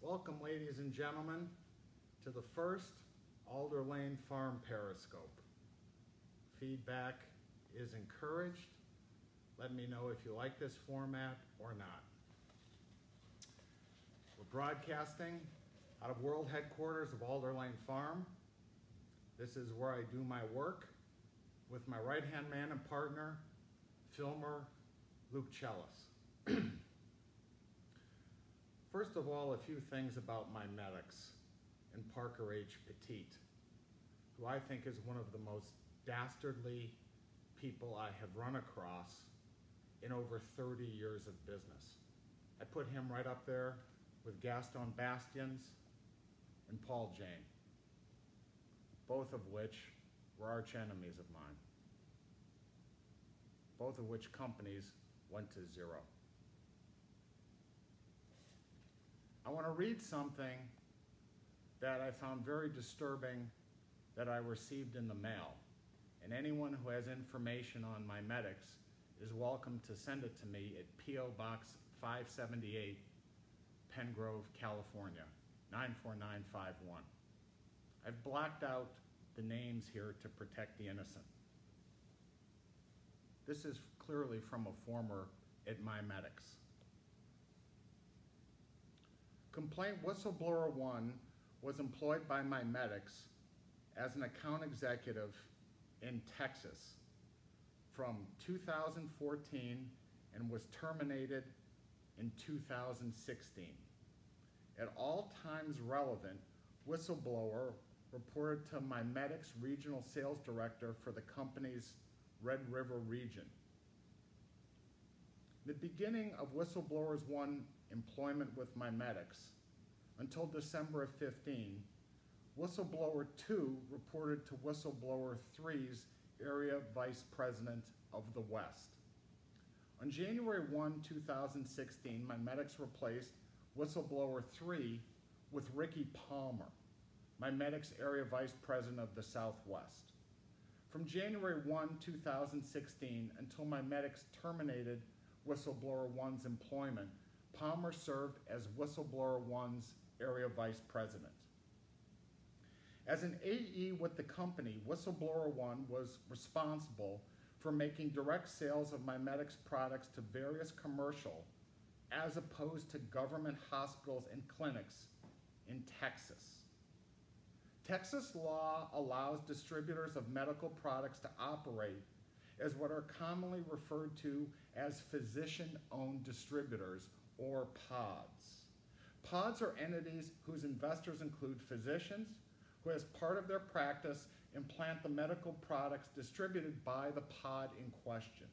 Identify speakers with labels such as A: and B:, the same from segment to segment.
A: Welcome, ladies and gentlemen, to the first Alder Lane Farm Periscope. Feedback is encouraged. Let me know if you like this format or not. We're broadcasting out of world headquarters of Alder Lane Farm. This is where I do my work with my right-hand man and partner, filmer Luke Cellis. First of all, a few things about MiMedx and Parker H. Petit, who I think is one of the most dastardly people I have run across in over 30 years of business. I put him right up there with Gaston Bastians and Paul Jane, both of which were arch enemies of mine, both of which companies went to zero. I want to read something that I found very disturbing that I received in the mail. And anyone who has information on MiMedx is welcome to send it to me at P.O. Box 578, Pengrove, California, 94951. I've blacked out the names here to protect the innocent. This is clearly from a former at MiMedx. Complaint Whistleblower 1 was employed by MiMedx as an account executive in Texas from 2014 and was terminated in 2016. At all times relevant, whistleblower reported to MiMedx regional sales director for the company's Red River region. The beginning of Whistleblowers 1 employment with MiMedx until December of 15, Whistleblower 2 reported to Whistleblower 3's area vice president of the West. On January 1, 2016, MiMedx replaced Whistleblower 3 with Ricky Palmer, MiMedx area vice president of the Southwest. From January 1, 2016 until MiMedx terminated Whistleblower 1's employment, Palmer served as Whistleblower 1's area vice president. As an AE with the company, Whistleblower 1 was responsible for making direct sales of MiMedx products to various commercial as opposed to government hospitals and clinics in Texas. Texas law allows distributors of medical products to operate as what are commonly referred to as physician-owned distributors, or PODs. PODs are entities whose investors include physicians who, as part of their practice, implant the medical products distributed by the POD in question.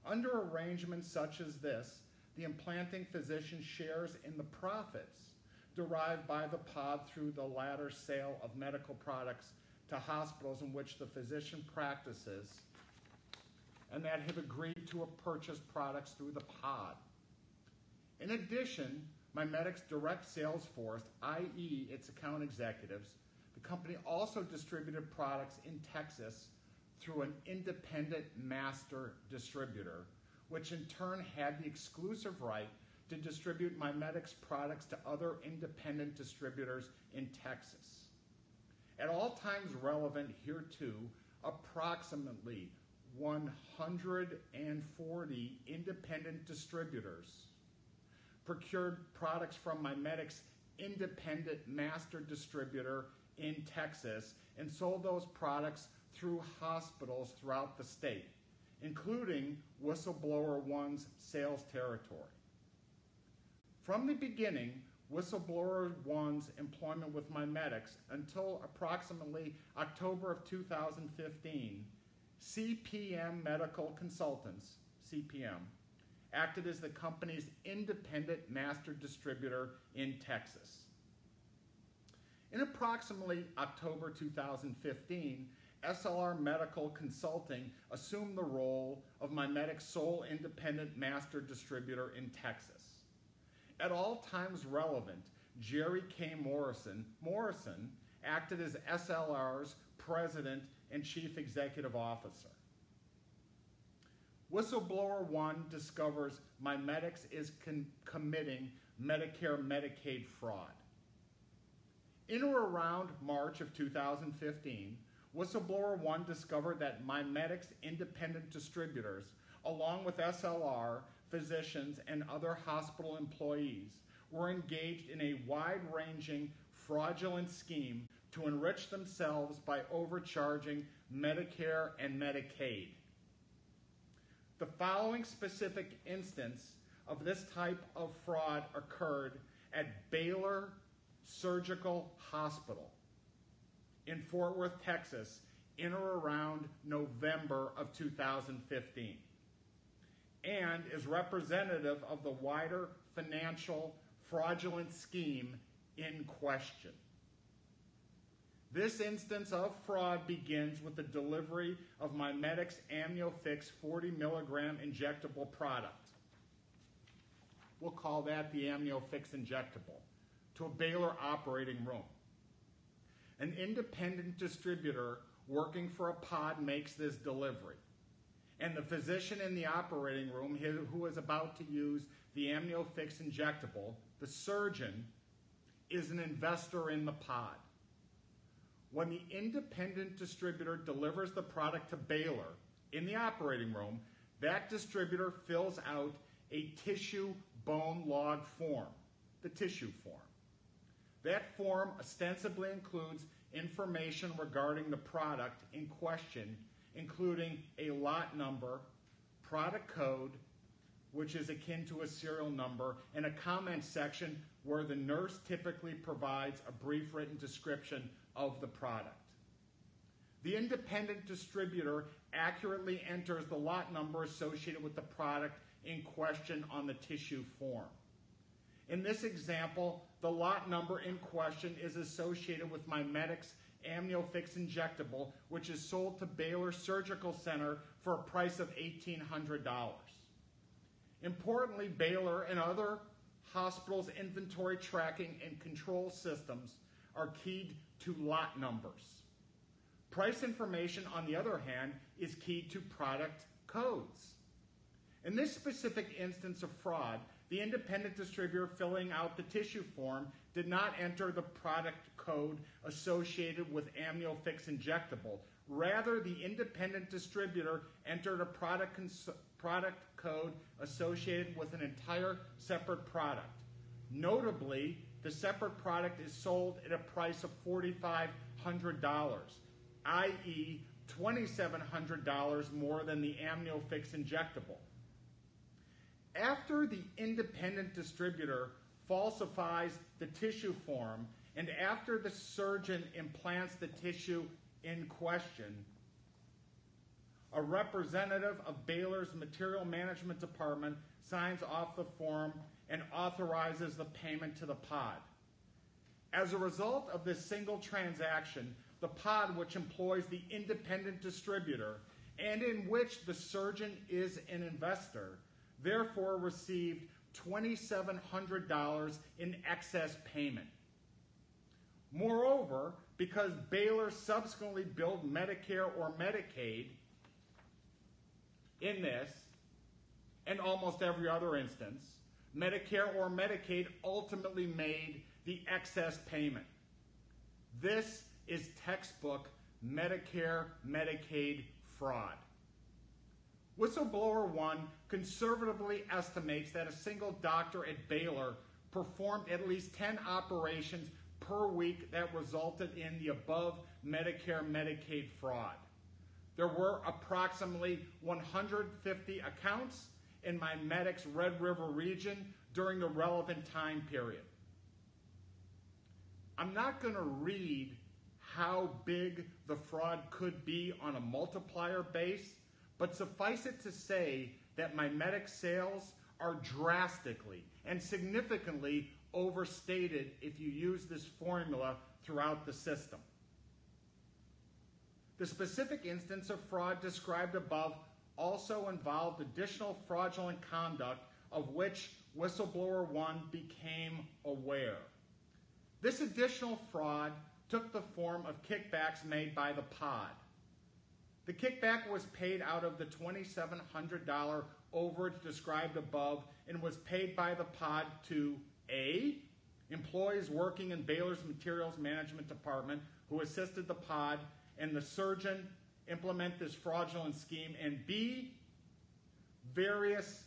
A: Under arrangements such as this, the implanting physician shares in the profits derived by the POD through the latter's sale of medical products to hospitals in which the physician practices and that have agreed to purchase products through the POD. In addition, MiMedx direct sales force, i.e. its account executives, the company also distributed products in Texas through an independent master distributor, which in turn had the exclusive right to distribute MiMedx products to other independent distributors in Texas. At all times relevant hereto, approximately 140 independent distributors procured products from MiMedx independent master distributor in Texas and sold those products through hospitals throughout the state, including Whistleblower 1's sales territory. From the beginning, Whistleblower 1's employment with MiMedx until approximately October of 2015, CPM Medical Consultants, CPM, acted as the company's independent master distributor in Texas. In approximately October 2015, SLR Medical Consulting assumed the role of MiMedx's sole independent master distributor in Texas. At all times relevant, Jerry K. Morrison acted as SLR's president and chief executive officer. Whistleblower 1 discovers MiMedx is committing Medicare/Medicaid fraud. In or around March of 2015, Whistleblower 1 discovered that MiMedx independent distributors, along with SLR, physicians, and other hospital employees, were engaged in a wide-ranging fraudulent scheme to enrich themselves by overcharging Medicare and Medicaid. The following specific instance of this type of fraud occurred at Baylor Surgical Hospital in Fort Worth, Texas, in or around November of 2015, and is representative of the wider financial fraudulent scheme in question. This instance of fraud begins with the delivery of MiMedx AmnioFix 40 milligram injectable product. We'll call that the AmnioFix injectable, to a Baylor operating room. An independent distributor working for a pod makes this delivery, and the physician in the operating room who is about to use the AmnioFix injectable, the surgeon, is an investor in the pod. When the independent distributor delivers the product to Baylor in the operating room, that distributor fills out a tissue bone log form, the tissue form. That form ostensibly includes information regarding the product in question, including a lot number, product code, which is akin to a serial number, and a comment section where the nurse typically provides a brief written description of the product. The independent distributor accurately enters the lot number associated with the product in question on the tissue form. In this example, the lot number in question is associated with MiMedx AmnioFix injectable, which is sold to Baylor Surgical Center for a price of $1,800. Importantly, Baylor and other hospitals' inventory tracking and control systems are keyed to lot numbers. Price information, on the other hand, is keyed to product codes. In this specific instance of fraud, the independent distributor filling out the tissue form did not enter the product code associated with AmnioFix injectable. Rather, the independent distributor entered a product code associated with an entire separate product. Notably, the separate product is sold at a price of $4,500, i.e. $2,700 more than the AmnioFix injectable. After the independent distributor falsifies the tissue form and after the surgeon implants the tissue in question, a representative of Baylor's Material Management Department signs off the form and authorizes the payment to the pod. As a result of this single transaction, the pod, which employs the independent distributor and in which the surgeon is an investor, therefore received $2,700 in excess payment. Moreover, because Baylor subsequently billed Medicare or Medicaid in this and almost every other instance, Medicare or Medicaid ultimately made the excess payment. This is textbook Medicare/Medicaid fraud. Whistleblower 1 conservatively estimates that a single doctor at Baylor performed at least 10 operations per week that resulted in the above Medicare/Medicaid fraud. There were approximately 150 accounts in MiMedx Red River region during the relevant time period. I'm not going to read how big the fraud could be on a multiplier base, but suffice it to say that MiMedx sales are drastically and significantly overstated if you use this formula throughout the system. The specific instance of fraud described above also involved additional fraudulent conduct of which Whistleblower 1 became aware. This additional fraud took the form of kickbacks made by the pod. The kickback was paid out of the $2,700 overage described above and was paid by the pod to A, employees working in Baylor's Materials Management Department who assisted the pod and the surgeon implement this fraudulent scheme, and B, various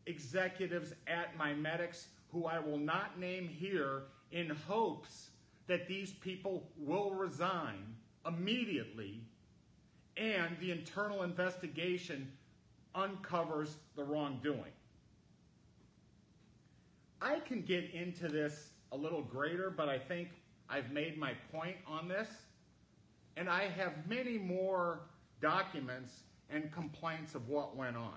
A: executives at MiMedx who I will not name here in hopes that these people will resign immediately and the internal investigation uncovers the wrongdoing. I can get into this a little greater, but I think I've made my point on this. And I have many more documents and complaints of what went on.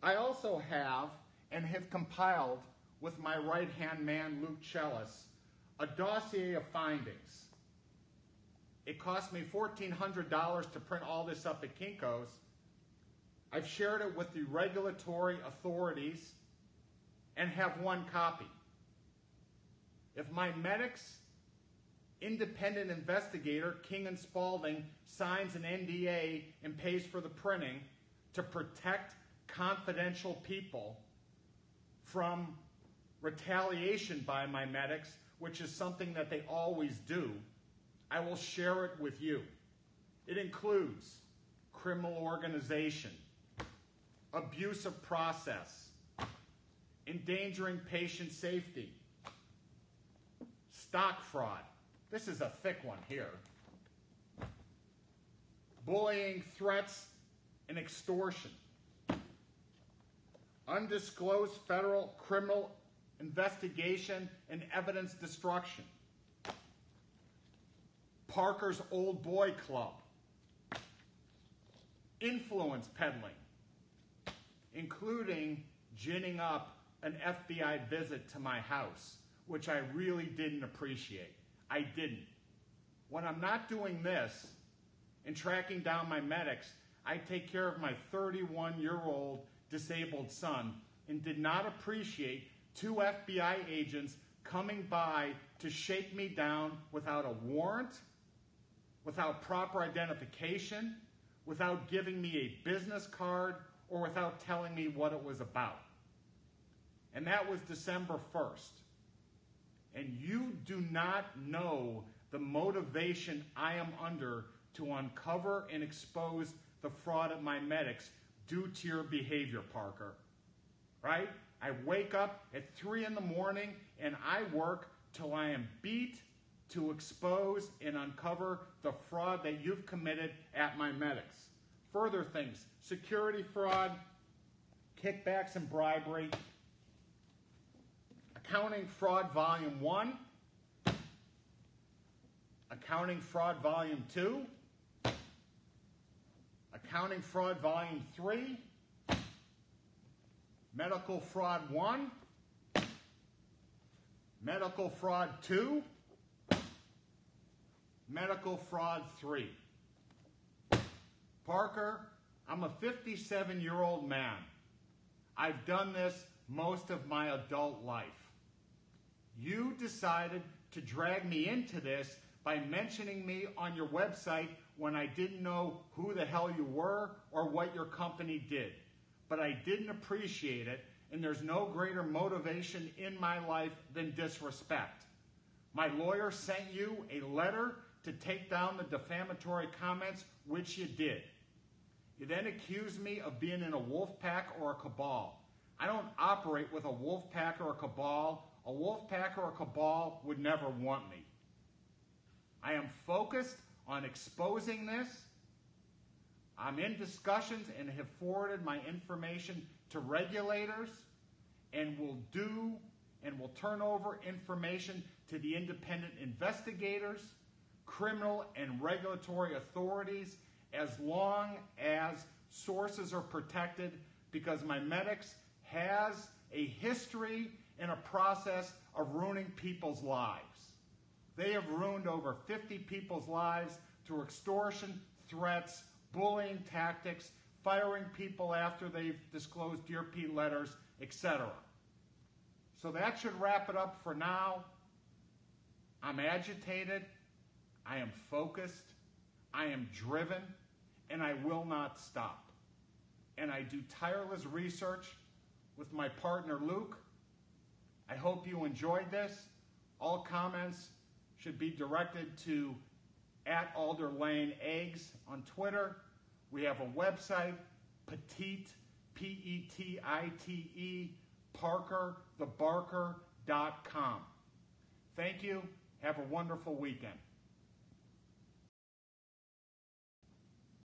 A: I also have and have compiled with my right-hand man, Luke Chellis, a dossier of findings. It cost me $1,400 to print all this up at Kinko's. I've shared it with the regulatory authorities and have one copy. If MiMedx independent investigator, King and Spalding, signs an NDA and pays for the printing to protect confidential people from retaliation by MiMedx, which is something that they always do, I will share it with you. It includes criminal organization, abuse of process, endangering patient safety, stock fraud. This is a thick one here. Bullying, threats, and extortion. Undisclosed federal criminal investigation and evidence destruction. Parker's Old Boy Club. Influence peddling, including ginning up an FBI visit to my house, which I really didn't appreciate. I didn't. When I'm not doing this and tracking down MiMedx, I take care of my 31-year-old disabled son and did not appreciate 2 FBI agents coming by to shake me down without a warrant, without proper identification, without giving me a business card, or without telling me what it was about. And that was December 1st. And you do not know the motivation I am under to uncover and expose the fraud at MiMedx due to your behavior, Parker. Right? I wake up at 3 in the morning and I work till I am beat to expose and uncover the fraud that you've committed at MiMedx. Further things, security fraud, kickbacks and bribery, accounting fraud volume 1, accounting fraud volume 2, accounting fraud volume 3, medical fraud 1, medical fraud 2, medical fraud 3. Parker, I'm a 57-year-old man. I've done this most of my adult life. You decided to drag me into this by mentioning me on your website when I didn't know who the hell you were or what your company did. But I didn't appreciate it, and there's no greater motivation in my life than disrespect. My lawyer sent you a letter to take down the defamatory comments, which you did. You then accused me of being in a wolf pack or a cabal. I don't operate with a wolf pack or a cabal. A wolf pack or a cabal would never want me. I am focused on exposing this. I'm in discussions and have forwarded my information to regulators and will turn over information to the independent investigators, criminal and regulatory authorities, as long as sources are protected, because MiMedx has a history and a process of ruining people's lives. They have ruined over 50 people's lives through extortion, threats, bullying tactics, firing people after they've disclosed Dear Pete letters, etc. So that should wrap it up for now. I'm agitated. I am focused. I am driven. and I will not stop. And I do tireless research with my partner Luke. I hope you enjoyed this. All comments should be directed to @AlderLaneEggs on Twitter. We have a website, Petite, P-E-T-I-T-E, ParkerTheBarker.com. Thank you. Have a wonderful weekend.